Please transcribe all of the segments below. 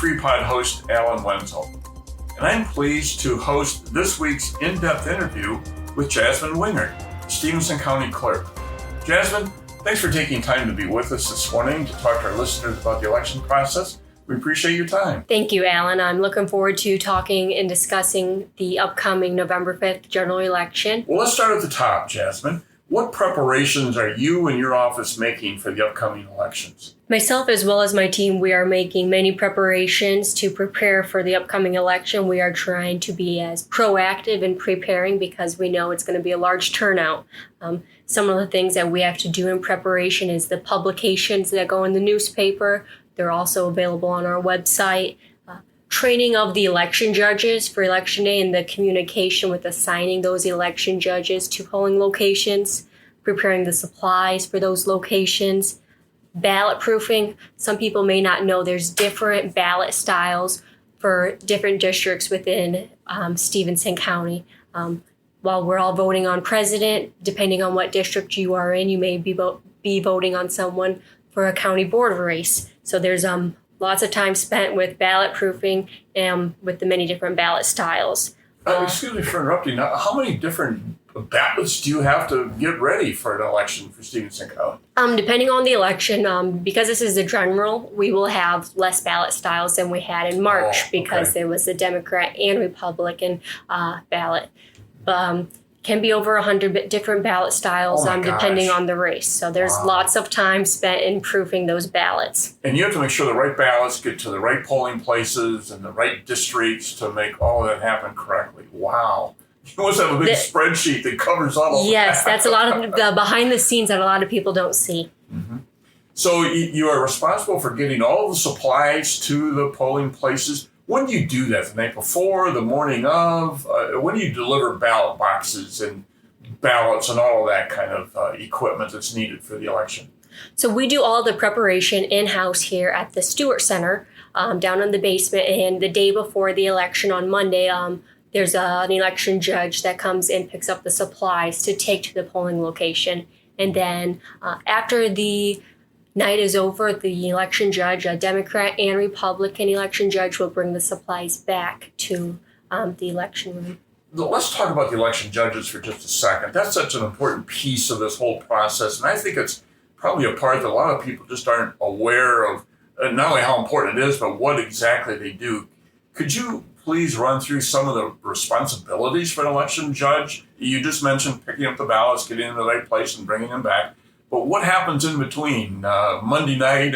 Freepod host Alan Wenzel, and I'm pleased to host this week's in-depth interview with Jazmin Wingert, Stephenson County Clerk. Jazmin, thanks for taking time to be with us this morning to talk to our listeners about the election process. We appreciate your time. Thank you, Alan. I'm looking forward to talking and discussing the upcoming November 5th general election. Well, let's start at the top, Jazmin. What preparations are you and your office making for the upcoming elections? Myself, as well as my team, we are making many preparations to prepare for the upcoming election. We are trying to be as proactive in preparing because we know it's going to be a large turnout. Some of the things that we have to do in preparation is the publications that go in the newspaper. They're also available on our website. Training of the election judges for Election Day and the communication with assigning those election judges to polling locations, preparing the supplies for those locations, ballot proofing. Some people may not know there's different ballot styles for different districts within Stephenson County. While we're all voting on president, depending on what district you are in, you may be voting on someone for a county board race. So there's lots of time spent with ballot proofing and with the many different ballot styles. Excuse me for interrupting. Now, how many different ballots do you have to get ready for an election for Stephenson County? Depending on the election, because this is a general, we will have less ballot styles than we had in March because there was the Democrat and Republican ballot. Can be over 100 different ballot styles depending on the race. So there's lots of time spent in proofing those ballots. And you have to make sure the right ballots get to the right polling places and the right districts to make all of that happen correctly. Wow. You must have a big spreadsheet that covers all of that. Yes, that's a lot of the behind the scenes that a lot of people don't see. Mm-hmm. So you are responsible for getting all the supplies to the polling places. When do you do that? The night before, the morning of? When do you deliver ballot boxes and ballots and all of that kind of equipment that's needed for the election? So we do all the preparation in-house here at the Stewart Center down in the basement. And the day before the election on Monday, there's an election judge that comes and picks up the supplies to take to the polling location. And then after the night is over, the election judge, a Democrat and Republican election judge, will bring the supplies back to the election room. Let's talk about the election judges for just a second. That's such an important piece of this whole process, and I think it's probably a part that a lot of people just aren't aware of, not only how important it is, but what exactly they do. Could you please run through some of the responsibilities for an election judge? You just mentioned picking up the ballots, getting in the right place, and bringing them back. But what happens in between Monday night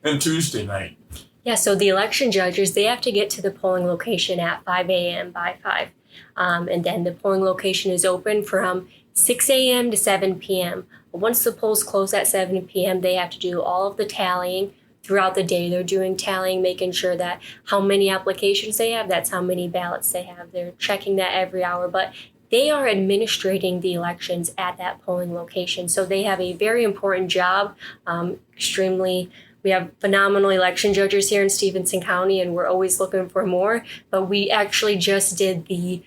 and Tuesday night? Yeah, so the election judges, they have to get to the polling location at 5 a.m. by 5. And then the polling location is open from 6 a.m. to 7 p.m. Once the polls close at 7 p.m., they have to do all of the tallying throughout the day. They're doing tallying, making sure that how many applications they have, that's how many ballots they have. They're checking that every hour. But they are administrating the elections at that polling location. So they have a very important job. We have phenomenal election judges here in Stephenson County, and we're always looking for more. But we actually just did the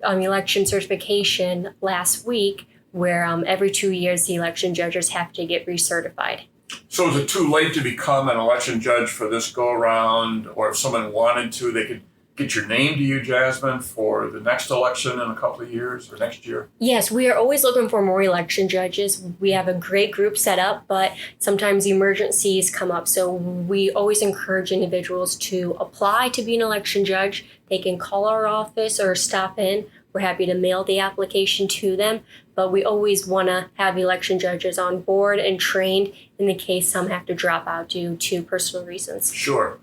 election certification last week, where every 2 years the election judges have to get recertified. So is it too late to become an election judge for this go-around? Or if someone wanted to, they could get your name to you, Jazmin, for the next election in a couple of years or next year? Yes, we are always looking for more election judges. We have a great group set up, but sometimes emergencies come up. So we always encourage individuals to apply to be an election judge. They can call our office or stop in. We're happy to mail the application to them, but we always want to have election judges on board and trained in the case some have to drop out due to personal reasons. Sure.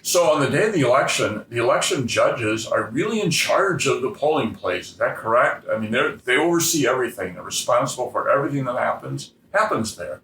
So on the day of the election judges are really in charge of the polling place. Is that correct? I mean, they oversee everything. They're responsible for everything that happens there.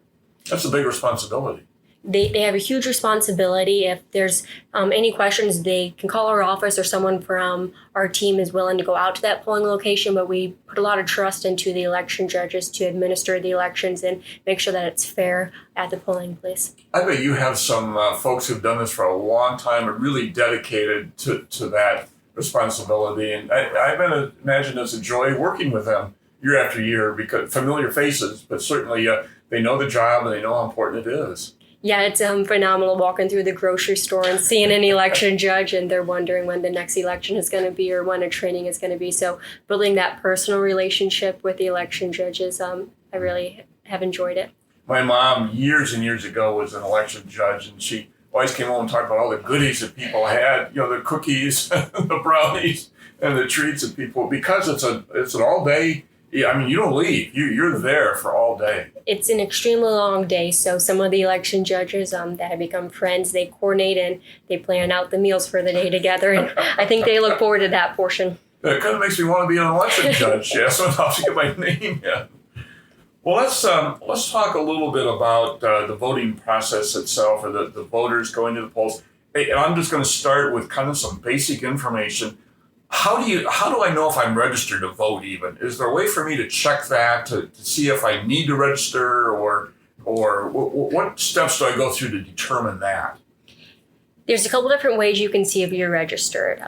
That's a big responsibility. They have a huge responsibility. If there's any questions, they can call our office or someone from our team is willing to go out to that polling location, but we put a lot of trust into the election judges to administer the elections and make sure that it's fair at the polling place. I bet you have some folks who've done this for a long time and really dedicated to that responsibility. And I imagine it's a joy working with them year after year because familiar faces, but certainly they know the job and they know how important it is. Yeah, it's phenomenal walking through the grocery store and seeing an election judge, and they're wondering when the next election is going to be or when a training is going to be. So building that personal relationship with the election judges, I really have enjoyed it. My mom, years and years ago, was an election judge, and she always came home and talked about all the goodies that people had, the cookies, the brownies, and the treats that people, because it's an all-day. Yeah, I mean, you don't leave. You're there for all day. It's an extremely long day, so some of the election judges that have become friends, they coordinate and they plan out the meals for the day together, and I think they look forward to that portion. It kind of makes me want to be an election judge. Yeah, so I'll have to get my name in. Well, let's talk a little bit about the voting process itself, or the voters going to the polls. And I'm just going to start with kind of some basic information. How do I know if I'm registered to vote even? Is there a way for me to check that to see if I need to register, or what steps do I go through to determine that? There's a couple different ways you can see if you're registered.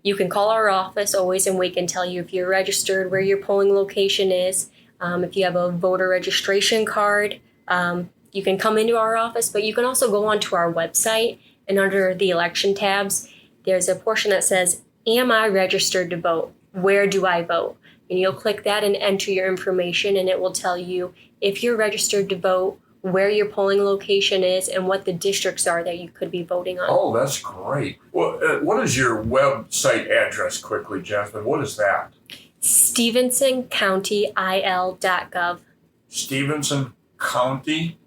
You can call our office always, and we can tell you if you're registered, where your polling location is. If you have a voter registration card, you can come into our office, but you can also go onto our website, and under the election tabs, there's a portion that says, am I registered to vote? Where do I vote? And you'll click that and enter your information, and it will tell you if you're registered to vote, where your polling location is, and what the districts are that you could be voting on. Oh, that's great. Well, what is your website address quickly, Jazmin? What is that? StephenSonCountyIL.gov. Stephenson County?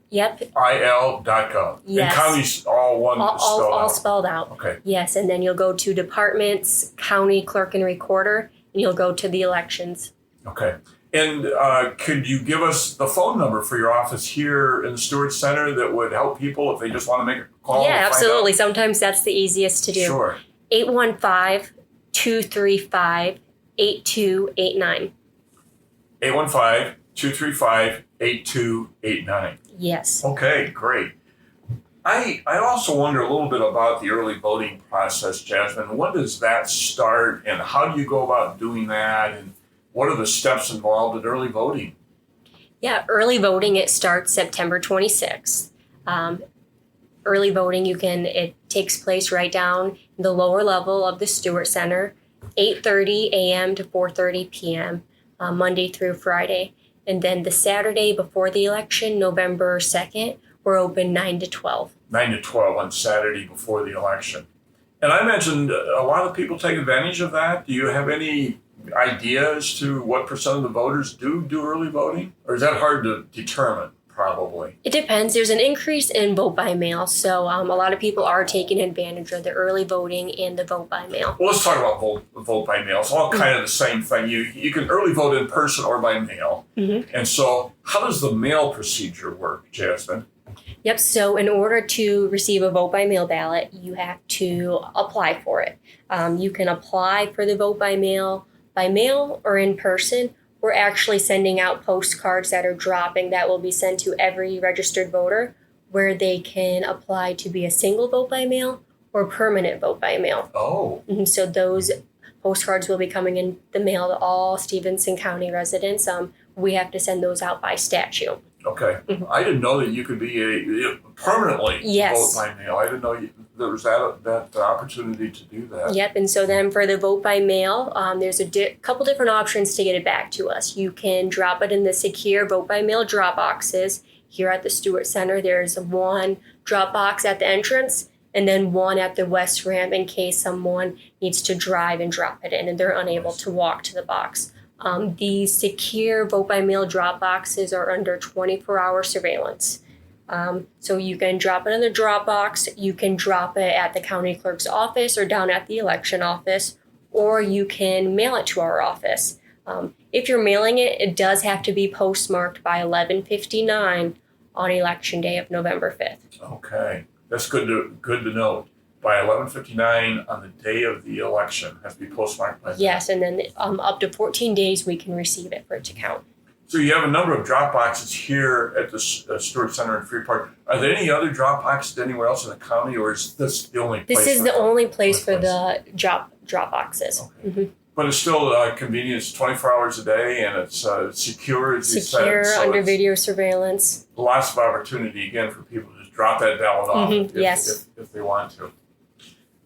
Yep. IL.gov. Yes. And county's all one spelled out. All spelled out. Okay. Yes, and then you'll go to departments, county clerk and recorder, and you'll go to the elections. Okay. And could you give us the phone number for your office here in the Stewart Center that would help people if they just want to make a call? Yeah, absolutely. Sometimes that's the easiest to do. Sure. 815-235-8289. 815-235-8289. Yes. Okay, great. I also wonder a little bit about the early voting process, Jazmin. When does that start, and how do you go about doing that, and what are the steps involved in early voting? Yeah, early voting, it starts September 26th. Early voting, it takes place right down in the lower level of the Stewart Center, 8:30 a.m. to 4:30 p.m., Monday through Friday. And then the Saturday before the election, November 2nd, we're open 9 to 12. 9 to 12 on Saturday before the election. And I mentioned a lot of people take advantage of that. Do you have any idea as to what percent of the voters do early voting? Or is that hard to determine? Probably. It depends. There's an increase in vote by mail, so a lot of people are taking advantage of the early voting and the vote by mail. Well, let's talk about vote by mail. It's all kind of the same thing. You can early vote in person or by mail. Mm-hmm. And so how does the mail procedure work, Jazmin? Yep, so in order to receive a vote by mail ballot, you have to apply for it. You can apply for the vote by mail or in person. We're actually sending out postcards that are dropping that will be sent to every registered voter, where they can apply to be a single vote by mail or permanent vote by mail. Oh. Mm-hmm. So those postcards will be coming in the mail to all Stephenson County residents. We have to send those out by statute. Okay. Mm-hmm. I didn't know that you could be permanently vote by mail. I didn't know there was that opportunity to do that. Yep. And so then for the vote by mail, there's a couple different options to get it back to us. You can drop it in the secure vote by mail drop boxes. Here at the Stewart Center, there's one drop box at the entrance and then one at the west ramp in case someone needs to drive and drop it in and they're unable to walk to the box. The secure vote by mail drop boxes are under 24-hour surveillance. So you can drop it in the drop box, you can drop it at the county clerk's office or down at the election office, or you can mail it to our office. If you're mailing it, it does have to be postmarked by 11:59 on election day of November 5th. Okay, that's good to know. By 11:59 on the day of the election, has to be postmarked by. Yes, and then up to 14 days we can receive it for it to count. So you have a number of drop boxes here at the Stewart Center in Freepod. Are there any other drop boxes anywhere else in the county, or is this the only place? This is the only place for the drop boxes. Okay. Mm-hmm. But it's still convenient. It's 24 hours a day, and it's secure, as you said. Secure, So under video surveillance. Lots of opportunity, again, for people to just drop that ballot off if they want to.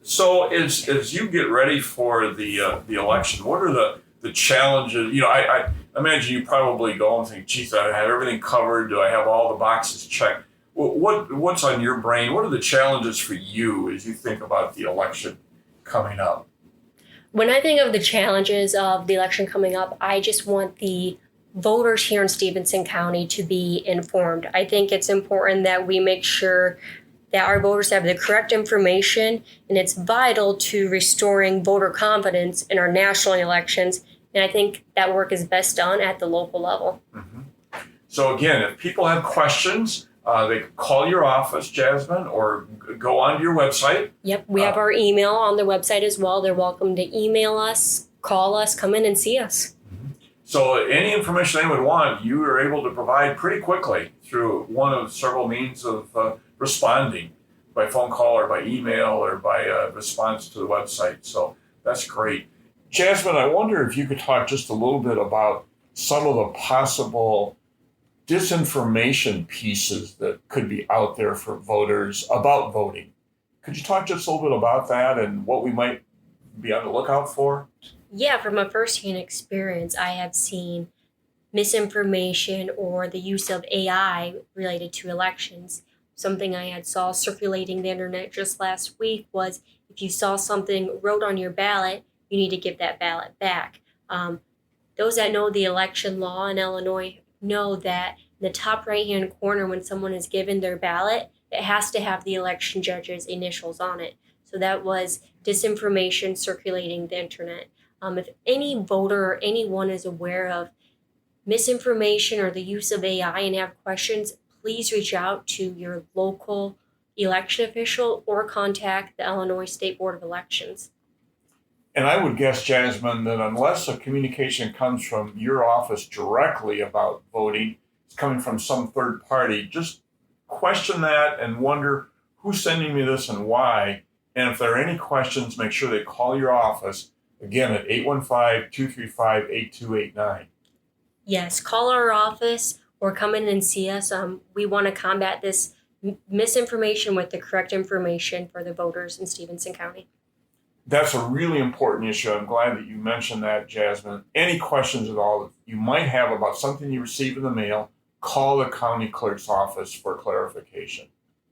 So as you get ready for the election, what are the challenges? I imagine you probably go and think, geez, I have everything covered. Do I have all the boxes checked? What's on your brain? What are the challenges for you as you think about the election coming up? When I think of the challenges of the election coming up, I just want the voters here in Stephenson County to be informed. I think it's important that we make sure that our voters have the correct information, and it's vital to restoring voter confidence in our national elections. And I think that work is best done at the local level. Mm-hmm. So again, if people have questions, they can call your office, Jazmin, or go onto your website. Yep, we have our email on the website as well. They're welcome to email us, call us, come in and see us. Mm-hmm. So any information they would want, you are able to provide pretty quickly through one of several means of responding, by phone call or by email or by response to the website. So that's great. Jazmin, I wonder if you could talk just a little bit about some of the possible disinformation pieces that could be out there for voters about voting. Could you talk just a little bit about that and what we might be on the lookout for? Yeah, from a firsthand experience, I have seen misinformation or the use of AI related to elections. Something I had saw circulating the internet just last week was if you saw something wrote on your ballot, you need to give that ballot back. Those that know the election law in Illinois know that in the top right-hand corner when someone is given their ballot, it has to have the election judge's initials on it. So that was disinformation circulating the internet. If any voter or anyone is aware of misinformation or the use of AI and have questions, please reach out to your local election official or contact the Illinois State Board of Elections. And I would guess, Jazmin, that unless a communication comes from your office directly about voting, it's coming from some third party, just question that and wonder who's sending me this and why. And if there are any questions, make sure they call your office, again, at 815-235-8289. Yes, call our office or come in and see us. We want to combat this misinformation with the correct information for the voters in Stephenson County. That's a really important issue. I'm glad that you mentioned that, Jazmin. Any questions at all that you might have about something you receive in the mail, call the county clerk's office for clarification.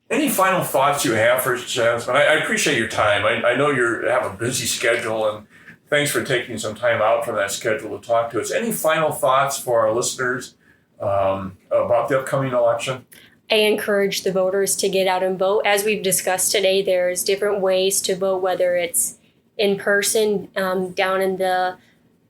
Any final thoughts you have for us, Jazmin? I appreciate your time. I know you have a busy schedule, and thanks for taking some time out from that schedule to talk to us. Any final thoughts for our listeners about the upcoming election? I encourage the voters to get out and vote. As we've discussed today, there's different ways to vote, whether it's in person down in the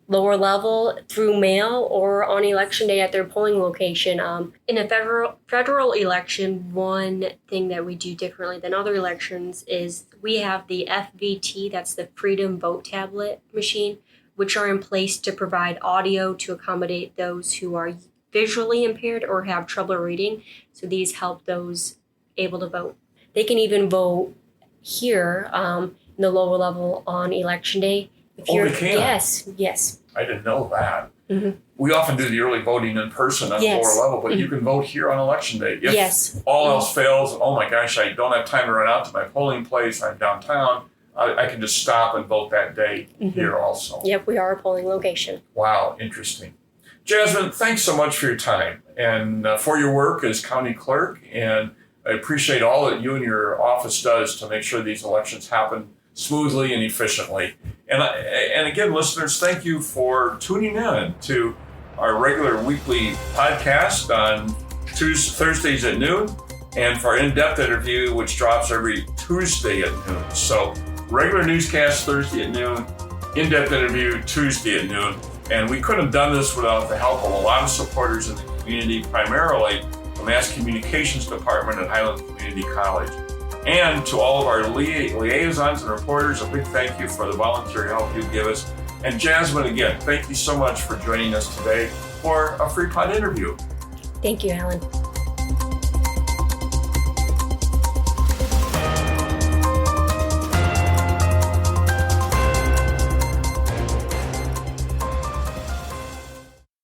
lower level through mail or on election day at their polling location. In a federal election, one thing that we do differently than other elections is we have the FVT, that's the Freedom Vote Tablet machine, which are in place to provide audio to accommodate those who are visually impaired or have trouble reading. So these help those able to vote. They can even vote here in the lower level on election day. They can? Yes. I didn't know that. Mm-hmm. We often do the early voting in person at the lower level, but you can vote here on election day. If all else fails, oh my gosh, I don't have time to run out to my polling place, I'm downtown, I can just stop and vote that day here also. Yep, we are a polling location. Wow, interesting. Jazmin, thanks so much for your time and for your work as county clerk, and I appreciate all that you and your office does to make sure these elections happen smoothly and efficiently. And again, listeners, thank you for tuning in to our regular weekly podcast on Thursdays at noon, and for our in-depth interview, which drops every Tuesday at noon. So regular newscast Thursday at noon, in-depth interview Tuesday at noon. And we couldn't have done this without the help of a lot of supporters in the community, primarily the Mass Communications Department at Highland Community College. And to all of our liaisons and reporters, a big thank you for the volunteer help you give us. And Jazmin, again, thank you so much for joining us today for a Freepod interview. Thank you, Alan.